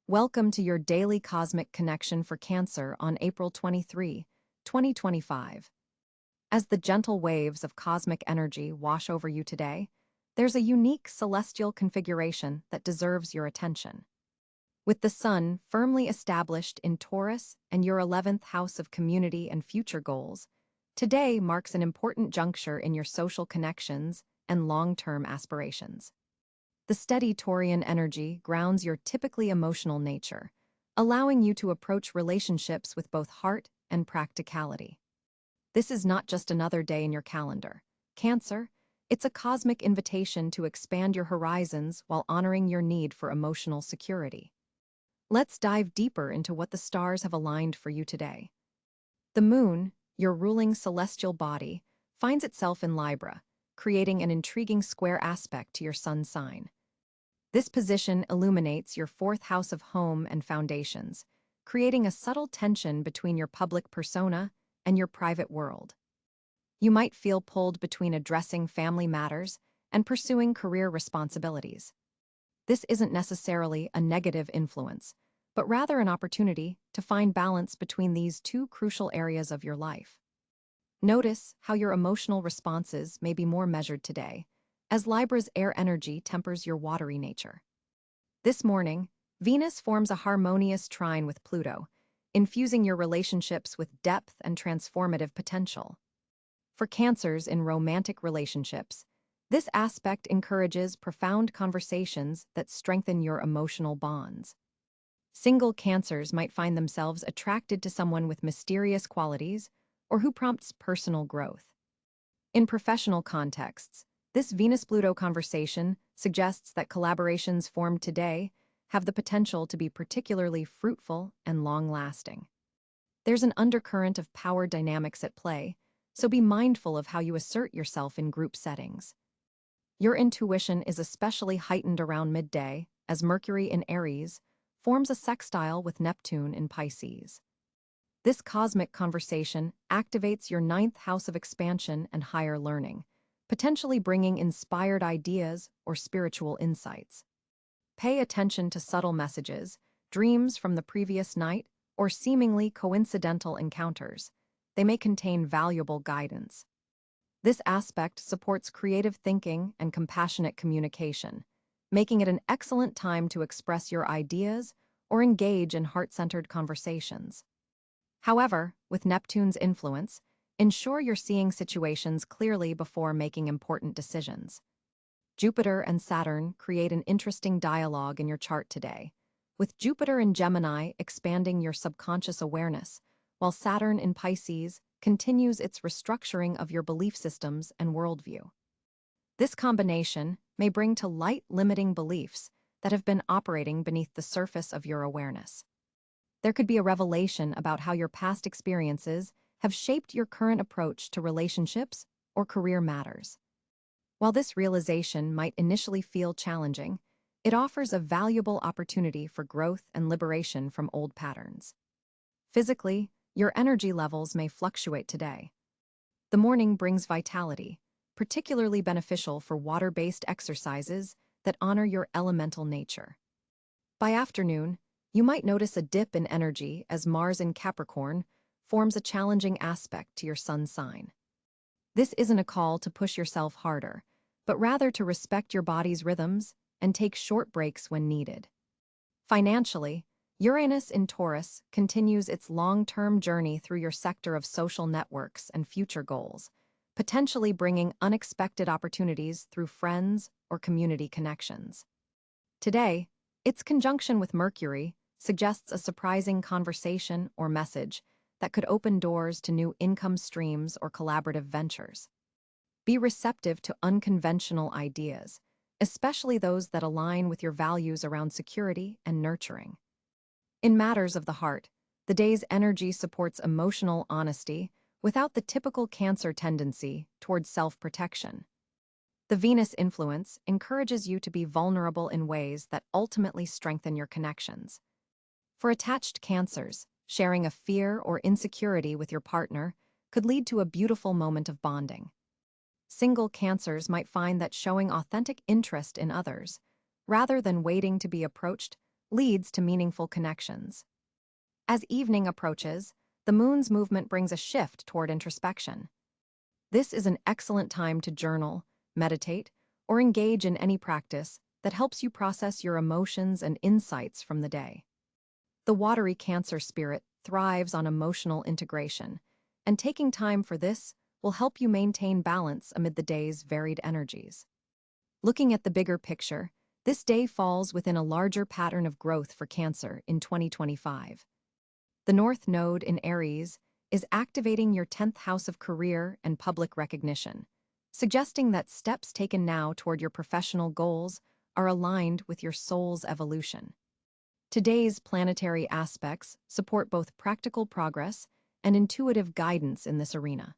Welcome to your daily cosmic connection for Cancer on April 23, 2025. As the gentle waves of cosmic energy wash over you today, there's a unique celestial configuration that deserves your attention. With the Sun firmly established in Taurus and your 11th house of community and future goals, today marks an important juncture in your social connections and long-term aspirations. The steady Taurian energy grounds your typically emotional nature, allowing you to approach relationships with both heart and practicality. This is not just another day in your calendar. Cancer, it's a cosmic invitation to expand your horizons while honoring your need for emotional security. Let's dive deeper into what the stars have aligned for you today. The Moon, your ruling celestial body, finds itself in Libra, creating an intriguing square aspect to your Sun sign. This position illuminates your fourth house of home and foundations, creating a subtle tension between your public persona and your private world. You might feel pulled between addressing family matters and pursuing career responsibilities. This isn't necessarily a negative influence, but rather an opportunity to find balance between these two crucial areas of your life. Notice how your emotional responses may be more measured today, as Libra's air energy tempers your watery nature. This morning, Venus forms a harmonious trine with Pluto, infusing your relationships with depth and transformative potential. For Cancers in romantic relationships, this aspect encourages profound conversations that strengthen your emotional bonds. Single Cancers might find themselves attracted to someone with mysterious qualities or who prompts personal growth. In professional contexts, this Venus-Pluto conversation suggests that collaborations formed today have the potential to be particularly fruitful and long-lasting. There's an undercurrent of power dynamics at play, so be mindful of how you assert yourself in group settings. Your intuition is especially heightened around midday, as Mercury in Aries forms a sextile with Neptune in Pisces. This cosmic conversation activates your ninth house of expansion and higher learning, potentially bringing inspired ideas or spiritual insights. Pay attention to subtle messages, dreams from the previous night, or seemingly coincidental encounters. They may contain valuable guidance. This aspect supports creative thinking and compassionate communication, making it an excellent time to express your ideas or engage in heart-centered conversations. However, with Neptune's influence, ensure you're seeing situations clearly before making important decisions. Jupiter and Saturn create an interesting dialogue in your chart today, with Jupiter in Gemini expanding your subconscious awareness, while Saturn in Pisces continues its restructuring of your belief systems and worldview. This combination may bring to light limiting beliefs that have been operating beneath the surface of your awareness. There could be a revelation about how your past experiences have shaped your current approach to relationships or career matters. While this realization might initially feel challenging, it offers a valuable opportunity for growth and liberation from old patterns. Physically, your energy levels may fluctuate today. The morning brings vitality, particularly beneficial for water-based exercises that honor your elemental nature. By afternoon, you might notice a dip in energy as Mars in Capricorn forms a challenging aspect to your Sun sign. This isn't a call to push yourself harder, but rather to respect your body's rhythms and take short breaks when needed. Financially, Uranus in Taurus continues its long-term journey through your sector of social networks and future goals, potentially bringing unexpected opportunities through friends or community connections. Today, its conjunction with Mercury suggests a surprising conversation or message that could open doors to new income streams or collaborative ventures. Be receptive to unconventional ideas, especially those that align with your values around security and nurturing. In matters of the heart, the day's energy supports emotional honesty without the typical Cancer tendency towards self-protection. The Venus influence encourages you to be vulnerable in ways that ultimately strengthen your connections. For attached Cancers, sharing a fear or insecurity with your partner could lead to a beautiful moment of bonding. Single Cancers might find that showing authentic interest in others, rather than waiting to be approached, leads to meaningful connections. As evening approaches, the moon's movement brings a shift toward introspection. This is an excellent time to journal, meditate, or engage in any practice that helps you process your emotions and insights from the day. The watery Cancer spirit thrives on emotional integration, and taking time for this will help you maintain balance amid the day's varied energies. Looking at the bigger picture, this day falls within a larger pattern of growth for Cancer in 2025. The North Node in Aries is activating your 10th house of career and public recognition, suggesting that steps taken now toward your professional goals are aligned with your soul's evolution. Today's planetary aspects support both practical progress and intuitive guidance in this arena.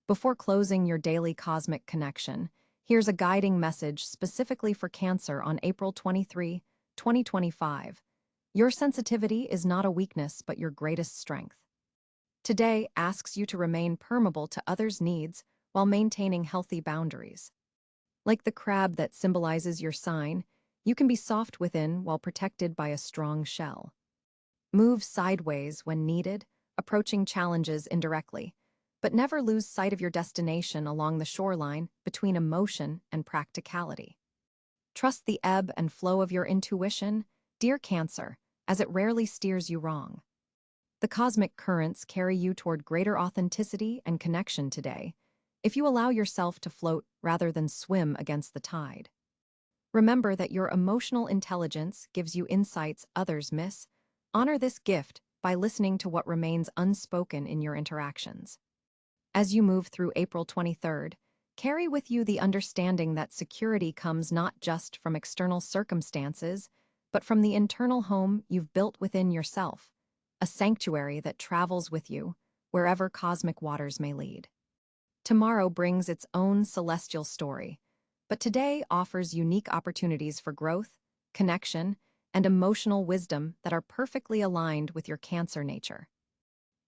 Before closing your daily cosmic connection, here's a guiding message specifically for Cancer on April 23, 2025. Your sensitivity is not a weakness but your greatest strength. Today asks you to remain permeable to others' needs while maintaining healthy boundaries. Like the crab that symbolizes your sign, you can be soft within while protected by a strong shell. Move sideways when needed, approaching challenges indirectly, but never lose sight of your destination along the shoreline between emotion and practicality. Trust the ebb and flow of your intuition, dear Cancer, as it rarely steers you wrong. The cosmic currents carry you toward greater authenticity and connection today, if you allow yourself to float rather than swim against the tide. Remember that your emotional intelligence gives you insights others miss. Honor this gift by listening to what remains unspoken in your interactions. As you move through April 23rd, carry with you the understanding that security comes not just from external circumstances, but from the internal home you've built within yourself, a sanctuary that travels with you wherever cosmic waters may lead. Tomorrow brings its own celestial story, but today offers unique opportunities for growth, connection, and emotional wisdom that are perfectly aligned with your Cancer nature.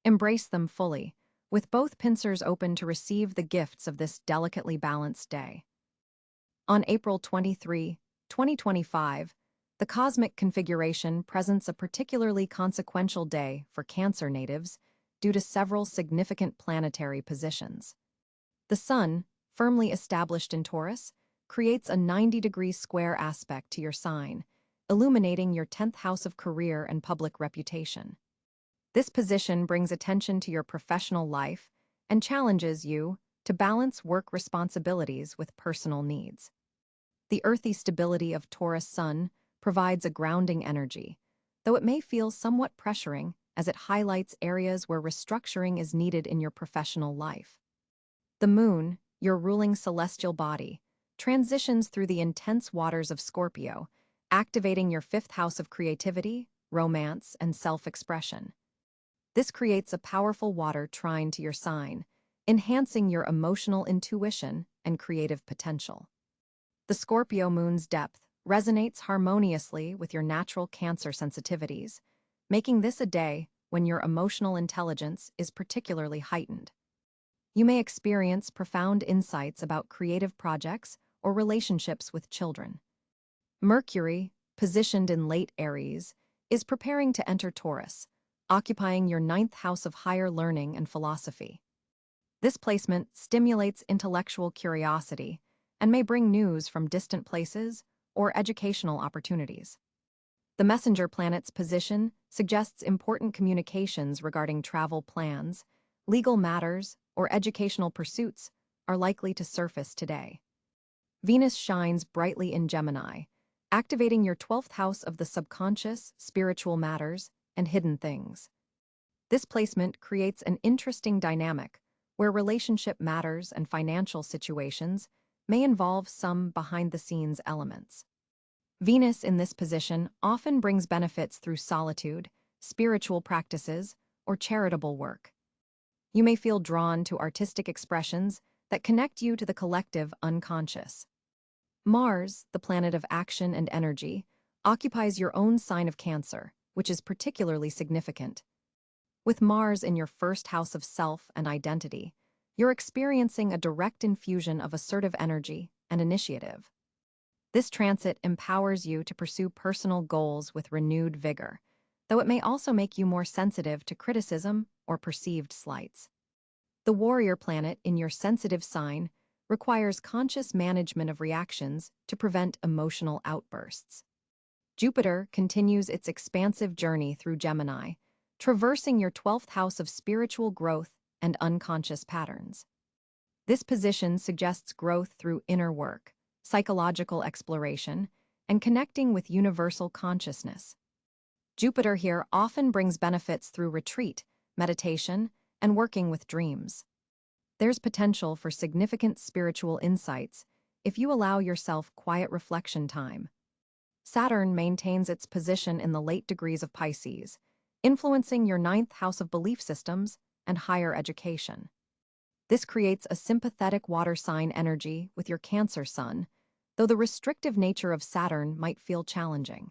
Embrace them fully, with both pincers open to receive the gifts of this delicately balanced day. On April 23, 2025, the cosmic configuration presents a particularly consequential day for Cancer natives due to several significant planetary positions. The Sun, firmly established in Taurus, creates a 90-degree square aspect to your sign, illuminating your 10th house of career and public reputation. This position brings attention to your professional life and challenges you to balance work responsibilities with personal needs. The earthy stability of Taurus Sun provides a grounding energy, though it may feel somewhat pressuring as it highlights areas where restructuring is needed in your professional life. The Moon, your ruling celestial body, transitions through the intense waters of Scorpio, activating your 5th house of creativity, romance, and self-expression. This creates a powerful water trine to your sign, enhancing your emotional intuition and creative potential. The Scorpio moon's depth resonates harmoniously with your natural Cancer sensitivities, making this a day when your emotional intelligence is particularly heightened. You may experience profound insights about creative projects or relationships with children. Mercury, positioned in late Aries, is preparing to enter Taurus, occupying your 9th house of higher learning and philosophy. This placement stimulates intellectual curiosity and may bring news from distant places or educational opportunities. The messenger planet's position suggests important communications regarding travel plans, legal matters, or educational pursuits are likely to surface today. Venus shines brightly in Gemini, activating your 12th house of the subconscious, spiritual matters, and hidden things. This placement creates an interesting dynamic where relationship matters and financial situations may involve some behind-the-scenes elements. Venus in this position often brings benefits through solitude, spiritual practices, or charitable work. You may feel drawn to artistic expressions that connect you to the collective unconscious. Mars, the planet of action and energy, occupies your own sign of Cancer, which is particularly significant. With Mars in your 1st house of self and identity, you're experiencing a direct infusion of assertive energy and initiative. This transit empowers you to pursue personal goals with renewed vigor, though it may also make you more sensitive to criticism or perceived slights. The warrior planet in your sensitive sign requires conscious management of reactions to prevent emotional outbursts. Jupiter continues its expansive journey through Gemini, traversing your 12th house of spiritual growth and unconscious patterns. This position suggests growth through inner work, psychological exploration, and connecting with universal consciousness. Jupiter here often brings benefits through retreat, meditation, and working with dreams. There's potential for significant spiritual insights if you allow yourself quiet reflection time. Saturn maintains its position in the late degrees of Pisces, influencing your 9th house of belief systems and higher education. This creates a sympathetic water sign energy with your Cancer sun, though the restrictive nature of Saturn might feel challenging.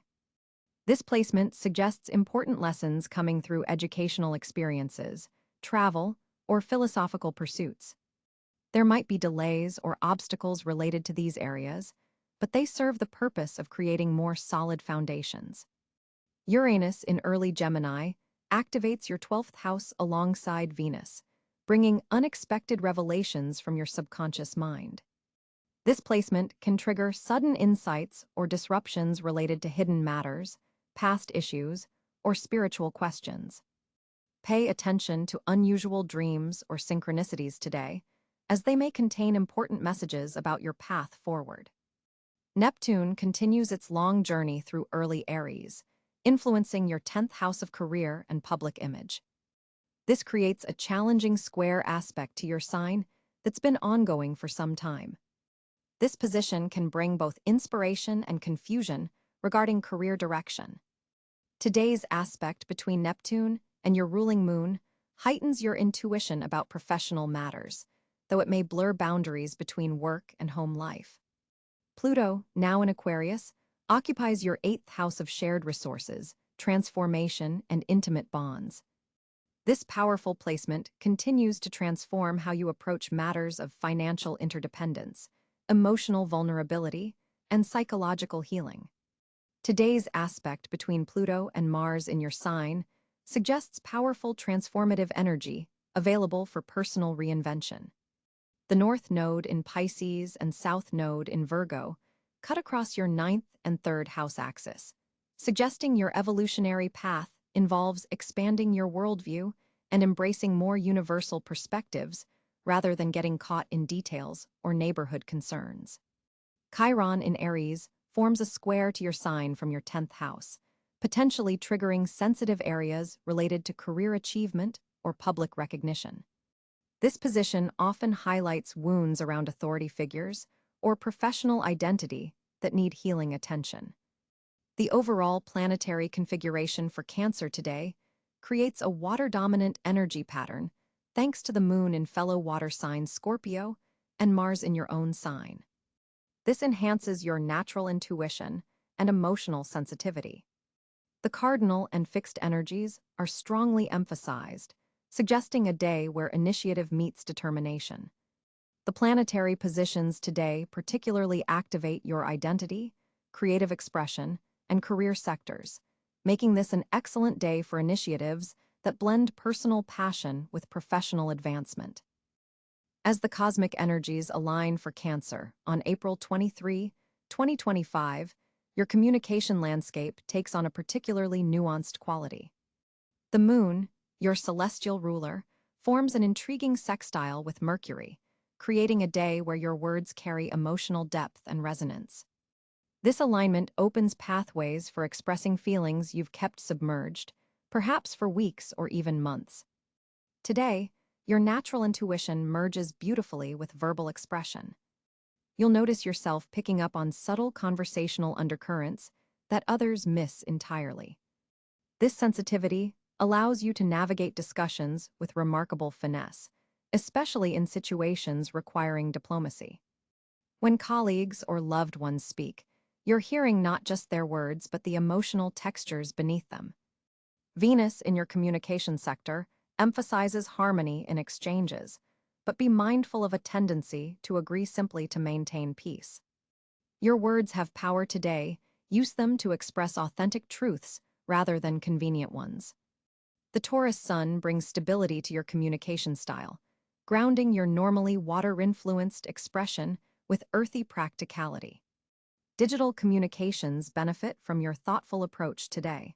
This placement suggests important lessons coming through educational experiences, travel, or philosophical pursuits. There might be delays or obstacles related to these areas, but they serve the purpose of creating more solid foundations. Uranus in early Gemini activates your 12th house alongside Venus, bringing unexpected revelations from your subconscious mind. This placement can trigger sudden insights or disruptions related to hidden matters, past issues, or spiritual questions. Pay attention to unusual dreams or synchronicities today, as they may contain important messages about your path forward. Neptune continues its long journey through early Aries, influencing your 10th house of career and public image. This creates a challenging square aspect to your sign that's been ongoing for some time. This position can bring both inspiration and confusion regarding career direction. Today's aspect between Neptune and your ruling moon heightens your intuition about professional matters, though it may blur boundaries between work and home life. Pluto, now in Aquarius, occupies your 8th house of shared resources, transformation, and intimate bonds. This powerful placement continues to transform how you approach matters of financial interdependence, emotional vulnerability, and psychological healing. Today's aspect between Pluto and Mars in your sign suggests powerful transformative energy available for personal reinvention. The North Node in Pisces and South Node in Virgo cut across your 9th and 3rd house axis, suggesting your evolutionary path involves expanding your worldview and embracing more universal perspectives rather than getting caught in details or neighborhood concerns. Chiron in Aries forms a square to your sign from your 10th house, potentially triggering sensitive areas related to career achievement or public recognition. This position often highlights wounds around authority figures or professional identity that need healing attention. The overall planetary configuration for Cancer today creates a water-dominant energy pattern thanks to the moon in fellow water sign Scorpio and Mars in your own sign. This enhances your natural intuition and emotional sensitivity. The cardinal and fixed energies are strongly emphasized, suggesting a day where initiative meets determination. The planetary positions today particularly activate your identity, creative expression, and career sectors, making this an excellent day for initiatives that blend personal passion with professional advancement. As the cosmic energies align for Cancer on April 23, 2025, your communication landscape takes on a particularly nuanced quality. The moon, your celestial ruler, forms an intriguing sextile with Mercury, creating a day where your words carry emotional depth and resonance. This alignment opens pathways for expressing feelings you've kept submerged, perhaps for weeks or even months. Today, your natural intuition merges beautifully with verbal expression. You'll notice yourself picking up on subtle conversational undercurrents that others miss entirely. This sensitivity allows you to navigate discussions with remarkable finesse, especially in situations requiring diplomacy. When colleagues or loved ones speak, you're hearing not just their words but the emotional textures beneath them. Venus in your communication sector emphasizes harmony in exchanges, but be mindful of a tendency to agree simply to maintain peace. Your words have power today. Use them to express authentic truths rather than convenient ones. The Taurus sun brings stability to your communication style, grounding your normally water-influenced expression with earthy practicality. Digital communications benefit from your thoughtful approach today.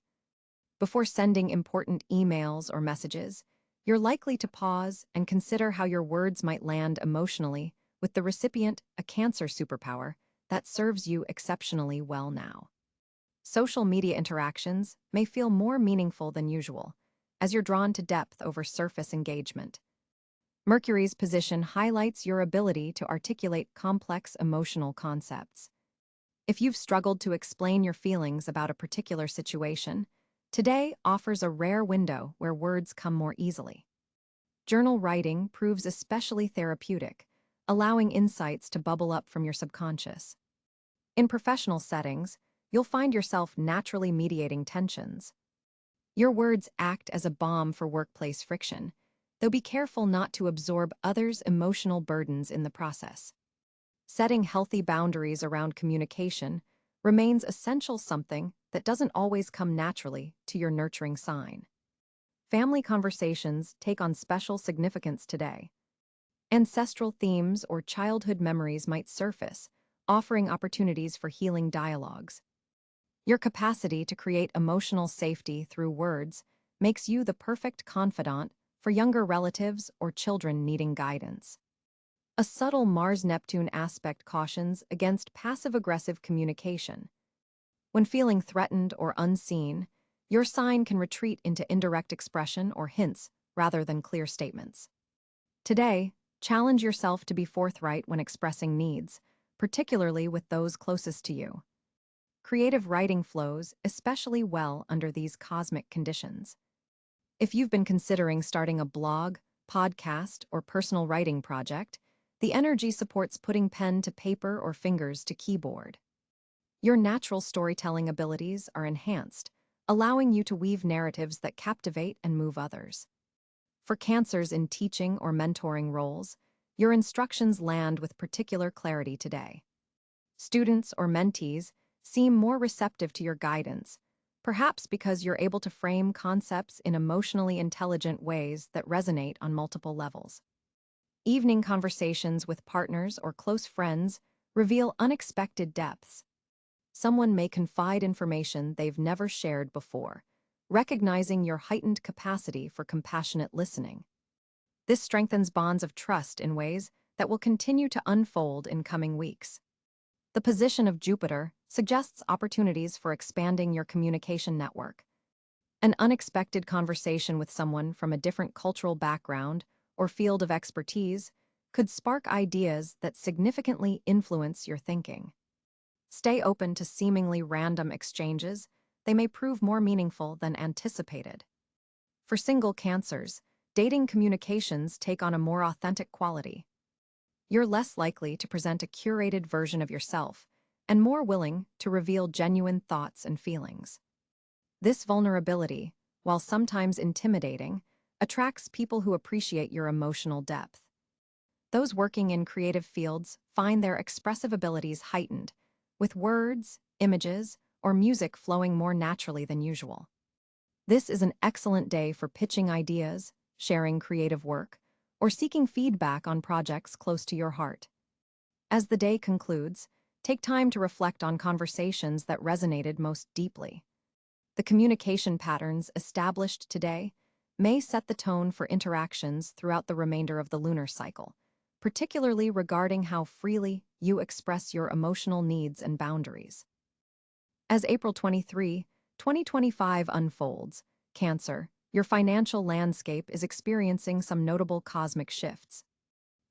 Before sending important emails or messages, you're likely to pause and consider how your words might land emotionally, with the recipient a Cáncer superpower that serves you exceptionally well now. Social media interactions may feel more meaningful than usual, as you're drawn to depth over surface engagement. Mercury's position highlights your ability to articulate complex emotional concepts. If you've struggled to explain your feelings about a particular situation, today offers a rare window where words come more easily. Journal writing proves especially therapeutic, allowing insights to bubble up from your subconscious. In professional settings, you'll find yourself naturally mediating tensions. Your words act as a balm for workplace friction, though be careful not to absorb others' emotional burdens in the process. Setting healthy boundaries around communication remains essential, something that doesn't always come naturally to your nurturing sign. Family conversations take on special significance today. Ancestral themes or childhood memories might surface, offering opportunities for healing dialogues. Your capacity to create emotional safety through words makes you the perfect confidant for younger relatives or children needing guidance. A subtle Mars-Neptune aspect cautions against passive-aggressive communication. When feeling threatened or unseen, your sign can retreat into indirect expression or hints rather than clear statements. Today, challenge yourself to be forthright when expressing needs, particularly with those closest to you. Creative writing flows especially well under these cosmic conditions. If you've been considering starting a blog, podcast, or personal writing project, the energy supports putting pen to paper or fingers to keyboard. Your natural storytelling abilities are enhanced, allowing you to weave narratives that captivate and move others. For Cancers in teaching or mentoring roles, your instructions land with particular clarity today. Students or mentees seem more receptive to your guidance, perhaps because you're able to frame concepts in emotionally intelligent ways that resonate on multiple levels. Evening conversations with partners or close friends reveal unexpected depths. Someone may confide information they've never shared before, recognizing your heightened capacity for compassionate listening. This strengthens bonds of trust in ways that will continue to unfold in coming weeks. The position of Jupiter suggests opportunities for expanding your communication network. An unexpected conversation with someone from a different cultural background or field of expertise could spark ideas that significantly influence your thinking. Stay open to seemingly random exchanges. They may prove more meaningful than anticipated. For single Cancers, dating communications take on a more authentic quality. You're less likely to present a curated version of yourself and more willing to reveal genuine thoughts and feelings. This vulnerability, while sometimes intimidating, attracts people who appreciate your emotional depth. Those working in creative fields find their expressive abilities heightened, with words, images, or music flowing more naturally than usual. This is an excellent day for pitching ideas, sharing creative work, or seeking feedback on projects close to your heart. As the day concludes, take time to reflect on conversations that resonated most deeply. The communication patterns established today may set the tone for interactions throughout the remainder of the lunar cycle, particularly regarding how freely you express your emotional needs and boundaries. As April 23, 2025 unfolds, Cancer, your financial landscape is experiencing some notable cosmic shifts.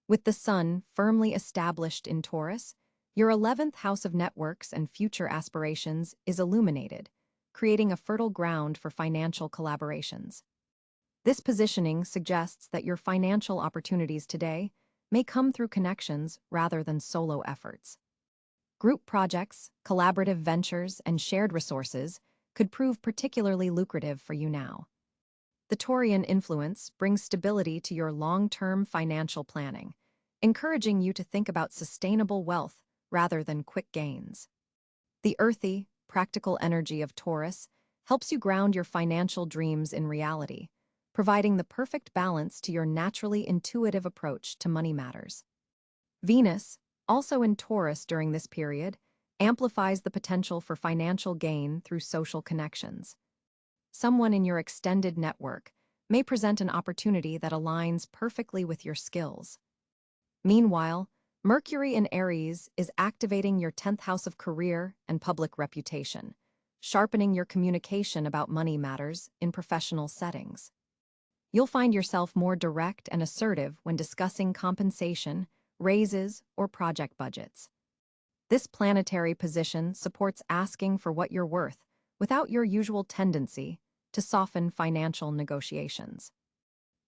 With the Sun firmly established in Taurus, your 11th house of networks and future aspirations is illuminated, creating a fertile ground for financial collaborations. This positioning suggests that your financial opportunities today may come through connections rather than solo efforts. Group projects, collaborative ventures, and shared resources could prove particularly lucrative for you now. The Taurian influence brings stability to your long-term financial planning, encouraging you to think about sustainable wealth rather than quick gains. The earthy, practical energy of Taurus helps you ground your financial dreams in reality, providing the perfect balance to your naturally intuitive approach to money matters. Venus, also in Taurus during this period, amplifies the potential for financial gain through social connections. Someone in your extended network may present an opportunity that aligns perfectly with your skills. Meanwhile, Mercury in Aries is activating your 10th house of career and public reputation, sharpening your communication about money matters in professional settings. You'll find yourself more direct and assertive when discussing compensation, raises, or project budgets. This planetary position supports asking for what you're worth without your usual tendency to soften financial negotiations.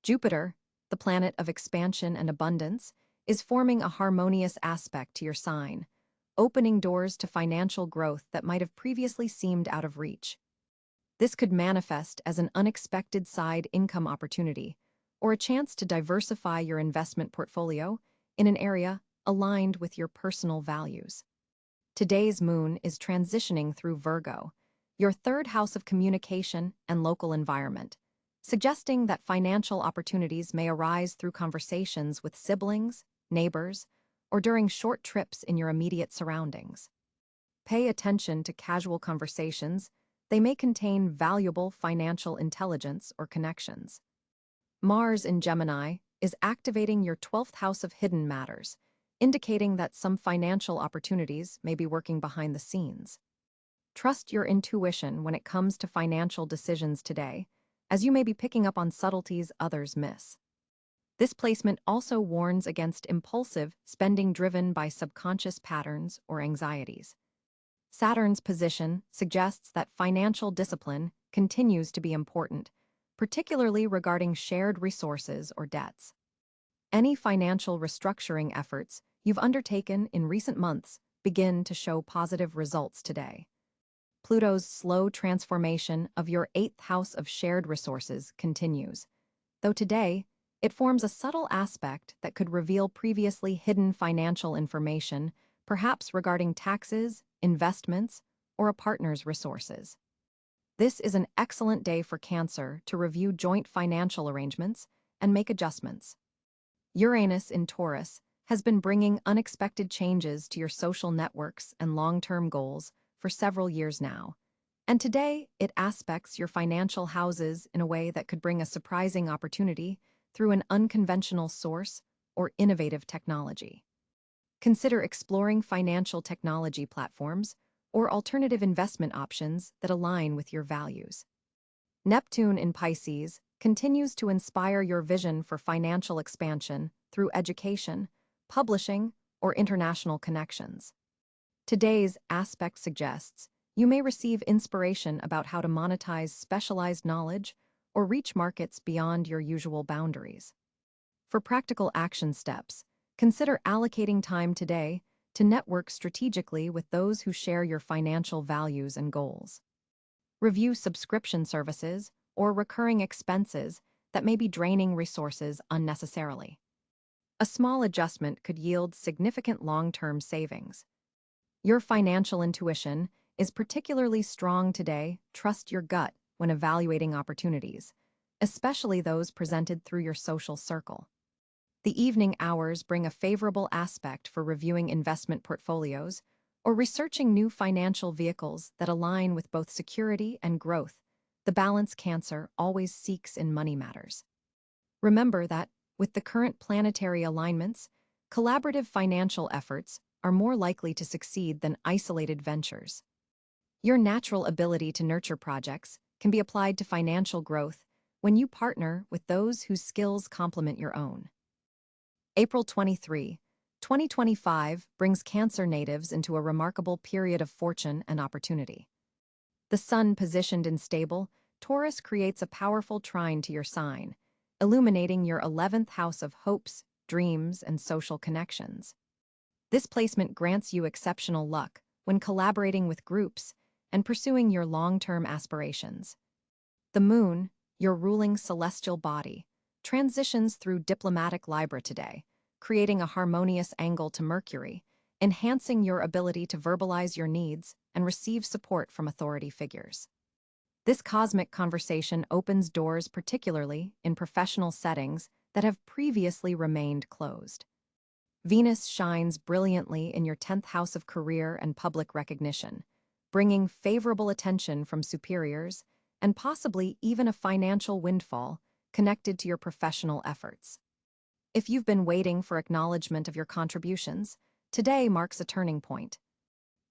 Jupiter, the planet of expansion and abundance, is forming a harmonious aspect to your sign, opening doors to financial growth that might have previously seemed out of reach. This could manifest as an unexpected side income opportunity or a chance to diversify your investment portfolio in an area aligned with your personal values. Today's moon is transitioning through Virgo, your third house of communication and local environment, suggesting that financial opportunities may arise through conversations with siblings, neighbors, or during short trips in your immediate surroundings. Pay attention to casual conversations. They may contain valuable financial intelligence or connections. Mars in Gemini is activating your 12th house of hidden matters, indicating that some financial opportunities may be working behind the scenes. Trust your intuition when it comes to financial decisions today, as you may be picking up on subtleties others miss. This placement also warns against impulsive spending driven by subconscious patterns or anxieties. Saturn's position suggests that financial discipline continues to be important, particularly regarding shared resources or debts. Any financial restructuring efforts you've undertaken in recent months begin to show positive results today. Pluto's slow transformation of your 8th house of shared resources continues, though today it forms a subtle aspect that could reveal previously hidden financial information, perhaps regarding taxes, investments, or a partner's resources. This is an excellent day for Cáncer to review joint financial arrangements and make adjustments. Uranus in Taurus has been bringing unexpected changes to your social networks and long-term goals for several years now, and today it aspects your financial houses in a way that could bring a surprising opportunity through an unconventional source or innovative technology. Consider exploring financial technology platforms or alternative investment options that align with your values. Neptune in Pisces continues to inspire your vision for financial expansion through education, publishing, or international connections. Today's aspect suggests you may receive inspiration about how to monetize specialized knowledge or reach markets beyond your usual boundaries. For practical action steps, consider allocating time today to network strategically with those who share your financial values and goals. Review subscription services or recurring expenses that may be draining resources unnecessarily. A small adjustment could yield significant long-term savings. Your financial intuition is particularly strong today. Trust your gut when evaluating opportunities, especially those presented through your social circle. The evening hours bring a favorable aspect for reviewing investment portfolios or researching new financial vehicles that align with both security and growth, the balance Cáncer always seeks in money matters. Remember that, with the current planetary alignments, collaborative financial efforts are more likely to succeed than isolated ventures. Your natural ability to nurture projects can be applied to financial growth when you partner with those whose skills complement your own. April 23, 2025 brings Cáncer natives into a remarkable period of fortune and opportunity. The sun positioned in stable, Taurus creates a powerful trine to your sign, illuminating your 11th house of hopes, dreams, and social connections. This placement grants you exceptional luck when collaborating with groups and pursuing your long-term aspirations. The moon, your ruling celestial body, transitions through diplomatic Libra today, creating a harmonious angle to Mercury enhancing your ability to verbalize your needs and receive support from authority figures. This cosmic conversation opens doors particularly in professional settings that have previously remained closed. Venus shines brilliantly in your 10th house of career and public recognition, bringing favorable attention from superiors and possibly even a financial windfall connected to your professional efforts. If you've been waiting for acknowledgement of your contributions, today marks a turning point.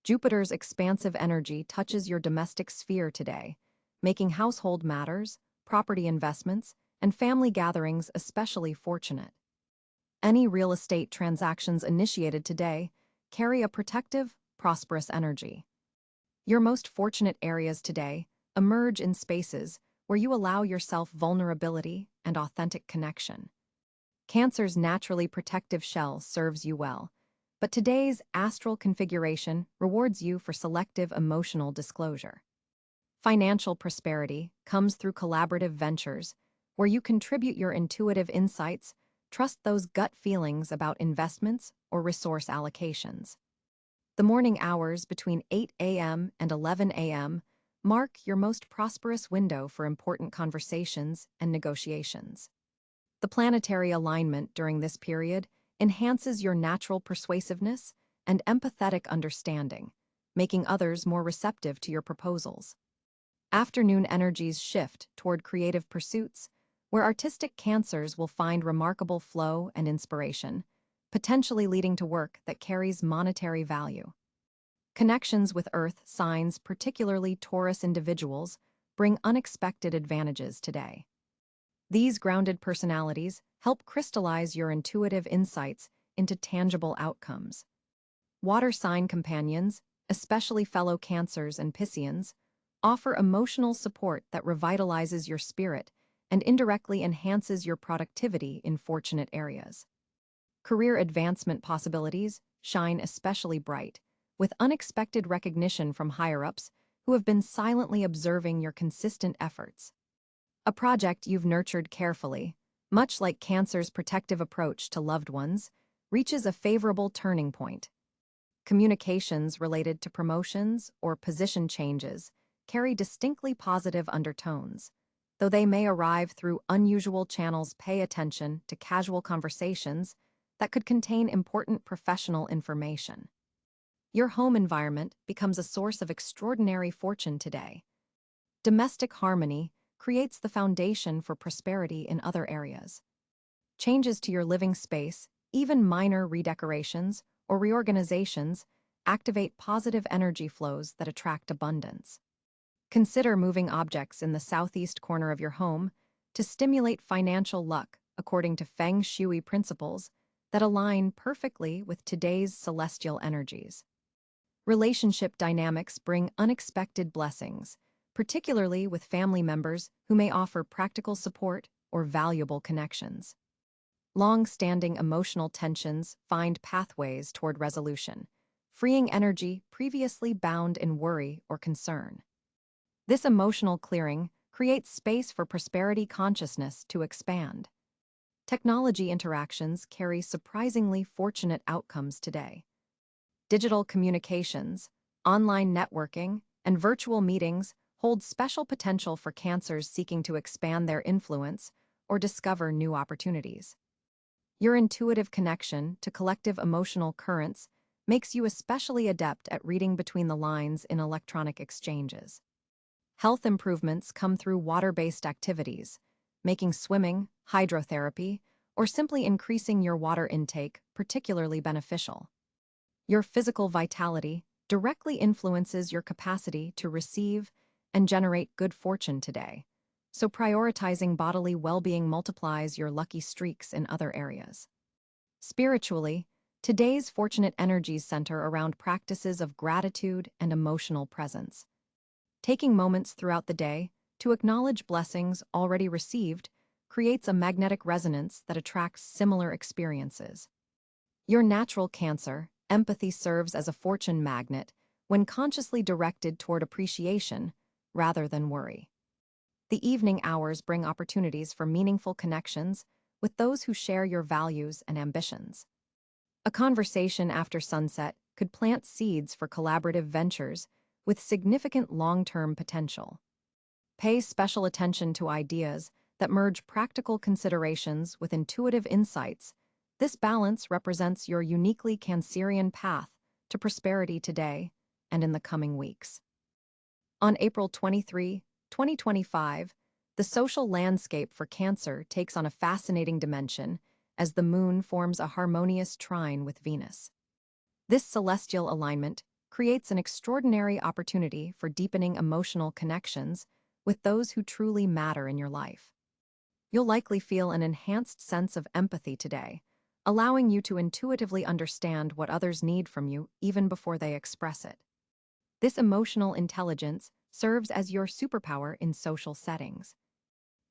Jupiter's expansive energy touches your domestic sphere today, making household matters, property investments, and family gatherings especially fortunate. Any real estate transactions initiated today carry a protective, prosperous energy. Your most fortunate areas today emerge in spaces where you allow yourself vulnerability and authentic connection. Cancer's naturally protective shell serves you well, but today's astral configuration rewards you for selective emotional disclosure. Financial prosperity comes through collaborative ventures where you contribute your intuitive insights, trust those gut feelings about investments or resource allocations. The morning hours between 8 a.m. and 11 a.m. mark your most prosperous window for important conversations and negotiations. The planetary alignment during this period enhances your natural persuasiveness and empathetic understanding, making others more receptive to your proposals. Afternoon energies shift toward creative pursuits, where artistic Cancers will find remarkable flow and inspiration, potentially leading to work that carries monetary value. Connections with Earth signs, particularly Taurus individuals, bring unexpected advantages today. These grounded personalities help crystallize your intuitive insights into tangible outcomes. Water sign companions, especially fellow Cancers and Pisceans, offer emotional support that revitalizes your spirit and indirectly enhances your productivity in fortunate areas. Career advancement possibilities shine especially bright, with unexpected recognition from higher-ups who have been silently observing your consistent efforts. A project you've nurtured carefully, much like Cancer's protective approach to loved ones, reaches a favorable turning point. Communications related to promotions or position changes carry distinctly positive undertones. Though they may arrive through unusual channels, pay attention to casual conversations that could contain important professional information. Your home environment becomes a source of extraordinary fortune today. Domestic harmony creates the foundation for prosperity in other areas. Changes to your living space, even minor redecorations or reorganizations, activate positive energy flows that attract abundance. Consider moving objects in the southeast corner of your home to stimulate financial luck according to Feng Shui principles that align perfectly with today's celestial energies. Relationship dynamics bring unexpected blessings, particularly with family members who may offer practical support or valuable connections. Long-standing emotional tensions find pathways toward resolution, freeing energy previously bound in worry or concern. This emotional clearing creates space for prosperity consciousness to expand. Technology interactions carry surprisingly fortunate outcomes today. Digital communications, online networking, and virtual meetings hold special potential for Cancers seeking to expand their influence or discover new opportunities. Your intuitive connection to collective emotional currents makes you especially adept at reading between the lines in electronic exchanges. Health improvements come through water-based activities, making swimming, hydrotherapy, or simply increasing your water intake particularly beneficial. Your physical vitality directly influences your capacity to receive and generate good fortune today, so prioritizing bodily well-being multiplies your lucky streaks in other areas. Spiritually, today's fortunate energies center around practices of gratitude and emotional presence. Taking moments throughout the day to acknowledge blessings already received creates a magnetic resonance that attracts similar experiences. Your natural Cancer, empathy serves as a fortune magnet when consciously directed toward appreciation rather than worry. The evening hours bring opportunities for meaningful connections with those who share your values and ambitions. A conversation after sunset could plant seeds for collaborative ventures with significant long-term potential. Pay special attention to ideas that merge practical considerations with intuitive insights. This balance represents your uniquely Cancerian path to prosperity today and in the coming weeks. On April 23, 2025, the social landscape for Cancer takes on a fascinating dimension as the moon forms a harmonious trine with Venus. This celestial alignment creates an extraordinary opportunity for deepening emotional connections with those who truly matter in your life. You'll likely feel an enhanced sense of empathy today, allowing you to intuitively understand what others need from you even before they express it. This emotional intelligence serves as your superpower in social settings.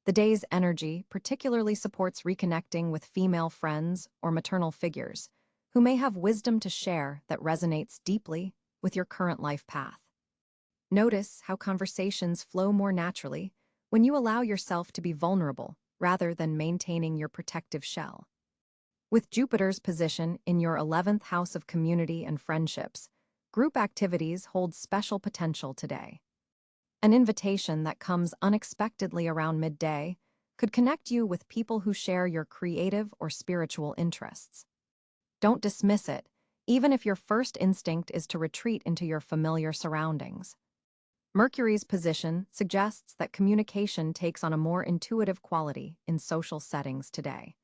The day's energy particularly supports reconnecting with female friends or maternal figures who may have wisdom to share that resonates deeply with your current life path. Notice how conversations flow more naturally when you allow yourself to be vulnerable rather than maintaining your protective shell. With Jupiter's position in your 11th house of community and friendships, group activities hold special potential today. An invitation that comes unexpectedly around midday could connect you with people who share your creative or spiritual interests. Don't dismiss it, even if your first instinct is to retreat into your familiar surroundings. Mercury's position suggests that communication takes on a more intuitive quality in social settings today.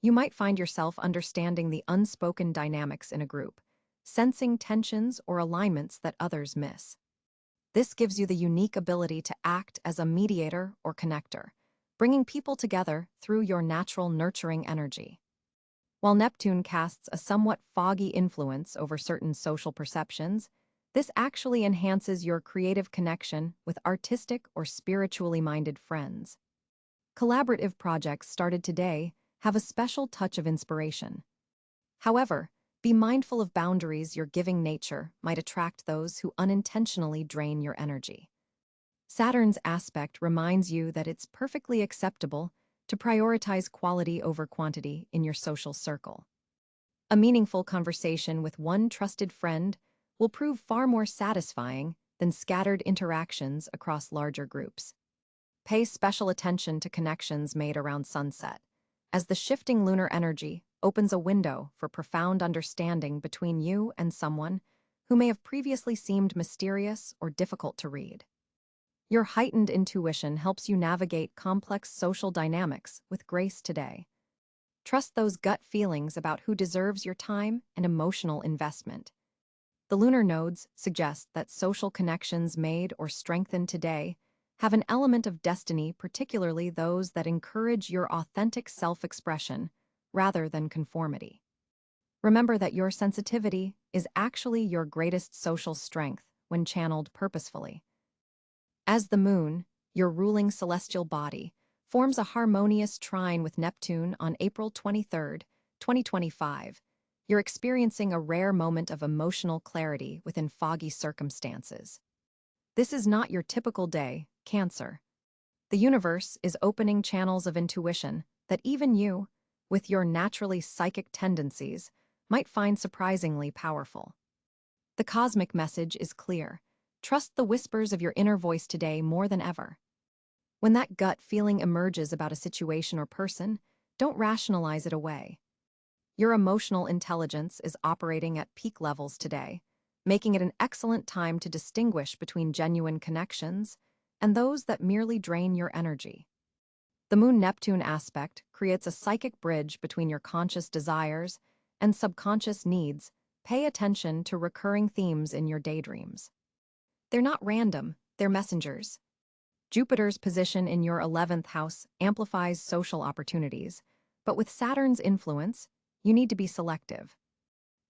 You might find yourself understanding the unspoken dynamics in a group, sensing tensions or alignments that others miss. This gives you the unique ability to act as a mediator or connector, bringing people together through your natural nurturing energy. While Neptune casts a somewhat foggy influence over certain social perceptions, this actually enhances your creative connection with artistic or spiritually minded friends. Collaborative projects started today have a special touch of inspiration. However, be mindful of boundaries. Your giving nature might attract those who unintentionally drain your energy. Saturn's aspect reminds you that it's perfectly acceptable to prioritize quality over quantity in your social circle. A meaningful conversation with one trusted friend will prove far more satisfying than scattered interactions across larger groups. Pay special attention to connections made around sunset, as the shifting lunar energy opens a window for profound understanding between you and someone who may have previously seemed mysterious or difficult to read. Your heightened intuition helps you navigate complex social dynamics with grace today. Trust those gut feelings about who deserves your time and emotional investment. The lunar nodes suggest that social connections made or strengthened today have an element of destiny, particularly those that encourage your authentic self-expression rather than conformity. Remember that your sensitivity is actually your greatest social strength when channeled purposefully. As the moon, your ruling celestial body, forms a harmonious trine with Neptune on April 23, 2025, you're experiencing a rare moment of emotional clarity within foggy circumstances. This is not your typical day, Cancer. The universe is opening channels of intuition that even you, with your naturally psychic tendencies, might find surprisingly powerful. The cosmic message is clear. Trust the whispers of your inner voice today more than ever. When that gut feeling emerges about a situation or person, don't rationalize it away. Your emotional intelligence is operating at peak levels today, making it an excellent time to distinguish between genuine connections and those that merely drain your energy. The Moon-Neptune aspect creates a psychic bridge between your conscious desires and subconscious needs. Pay attention to recurring themes in your daydreams. They're not random, they're messengers. Jupiter's position in your 11th house amplifies social opportunities, but with Saturn's influence, you need to be selective.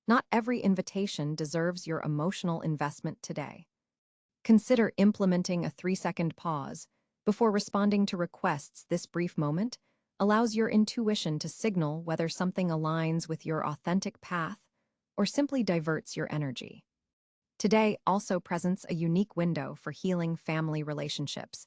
Not every invitation deserves your emotional investment today. Consider implementing a 3-second pause before responding to requests. This brief moment allows your intuition to signal whether something aligns with your authentic path or simply diverts your energy. Today also presents a unique window for healing family relationships,